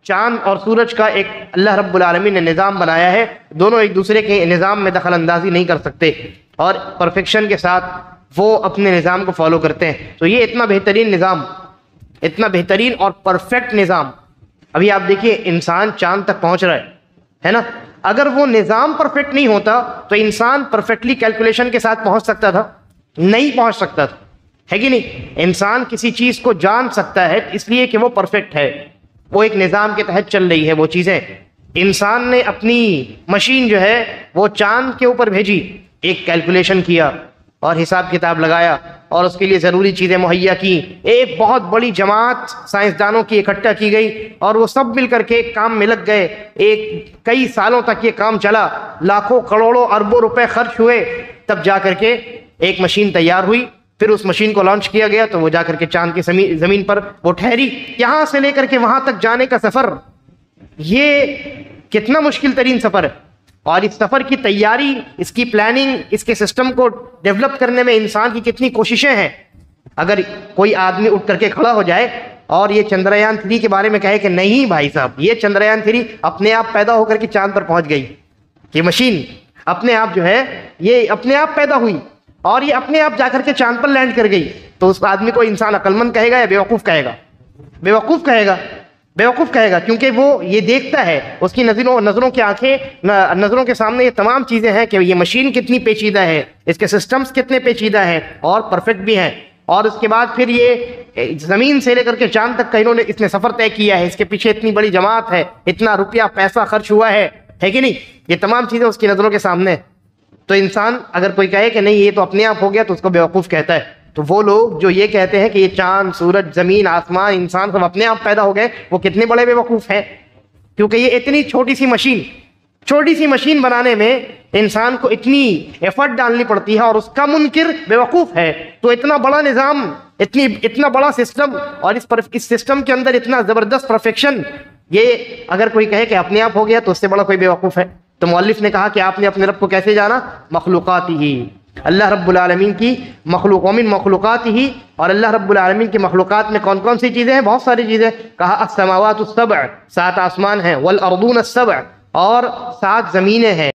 चांद और सूरज का एक अल्लाह रब्बुल आलमीन ने निज़ाम बनाया है। दोनों एक दूसरे के निज़ाम में दखल अंदाजी नहीं कर सकते और परफेक्शन के साथ वो अपने निज़ाम को फॉलो करते हैं। तो ये इतना बेहतरीन निज़ाम, इतना बेहतरीन और परफेक्ट निज़ाम, अभी आप देखिए इंसान चांद तक पहुंच रहा है ना। अगर वो निज़ाम परफेक्ट नहीं होता तो इंसान परफेक्टली कैलकुलेशन के साथ पहुंच सकता था? नहीं पहुंच सकता था, है कि नहीं। इंसान किसी चीज़ को जान सकता है इसलिए कि वो परफेक्ट है, वो एक निज़ाम के तहत चल रही है वो चीज़ें। इंसान ने अपनी मशीन जो है वो चांद के ऊपर भेजी, एक कैलकुलेशन किया और हिसाब किताब लगाया और उसके लिए ज़रूरी चीज़ें मुहैया की। एक बहुत बड़ी जमात साइंसदानों की इकट्ठा की गई और वो सब मिल करके एक काम में लग गए। एक कई सालों तक ये काम चला, लाखों करोड़ों अरबों रुपए खर्च हुए, तब जा करके एक मशीन तैयार हुई। फिर उस मशीन को लॉन्च किया गया तो वो जाकर के चांद की ज़मीन पर वो ठहरी। यहाँ से लेकर के वहाँ तक जाने का सफ़र, ये कितना मुश्किल तरीन सफ़र है। और इस सफ़र की तैयारी, इसकी प्लानिंग, इसके सिस्टम को डेवलप करने में इंसान की कितनी कोशिशें हैं। अगर कोई आदमी उठ करके खड़ा हो जाए और ये चंद्रयान 3 के बारे में कहे कि नहीं भाई साहब, ये चंद्रयान 3 अपने आप पैदा होकर के चांद पर पहुंच गई, ये मशीन अपने आप जो है ये अपने आप पैदा हुई और ये अपने आप जाकर के चांद पर लैंड कर गई, तो उस आदमी को इंसान अक्लमंद कहेगा या बेवकूफ़ कहेगा? बेवकूफ़ कहेगा, बेवकूफ़ कहेगा, क्योंकि वो ये देखता है, उसकी नज़रों की आंखें, नज़रों के सामने ये तमाम चीज़ें हैं कि ये मशीन कितनी पेचीदा है, इसके सिस्टम्स कितने पेचीदा हैं और परफेक्ट भी हैं। और उसके बाद फिर ये ज़मीन से लेकर के चांद तक का इन्होंने इसने सफ़र तय किया है, इसके पीछे इतनी बड़ी जमात है, इतना रुपया पैसा खर्च हुआ है कि नहीं, ये तमाम चीज़ें उसकी नज़रों के सामने। तो इंसान अगर कोई कहे कि नहीं ये तो अपने आप हो गया तो उसको बेवकूफ़ कहता है। तो वो लोग जो ये कहते हैं कि ये चांद, सूरज, ज़मीन, आसमान, इंसान सब अपने आप पैदा हो गए, वो कितने बड़े बेवकूफ़ हैं। क्योंकि ये इतनी छोटी सी मशीन बनाने में इंसान को इतनी एफर्ट डालनी पड़ती है और उसका मुनकिर बेवकूफ़ है। तो इतना बड़ा निज़ाम, इतना बड़ा सिस्टम और इस सिस्टम के अंदर इतना ज़बरदस्त परफेक्शन, ये अगर कोई कहे कि अपने आप हो गया तो उससे बड़ा कोई बेवकूफ़ है। तो मुअल्लिफ ने कहा कि आपने अपने रब को कैसे जाना? मखलूक़ातिही, अल्लाह रब्बुल आलमीन की मिन मखलूक़ातिही। और अल्लाह रब्बुल आलमीन की मखलूक़ात में कौन कौन सी चीज़ें हैं? बहुत सारी चीज़ें। कहा अस्समावातुस सबअ, 7 आसमान हैं, वल अर्दून अस्सबअ, और 7 ज़मीनें हैं।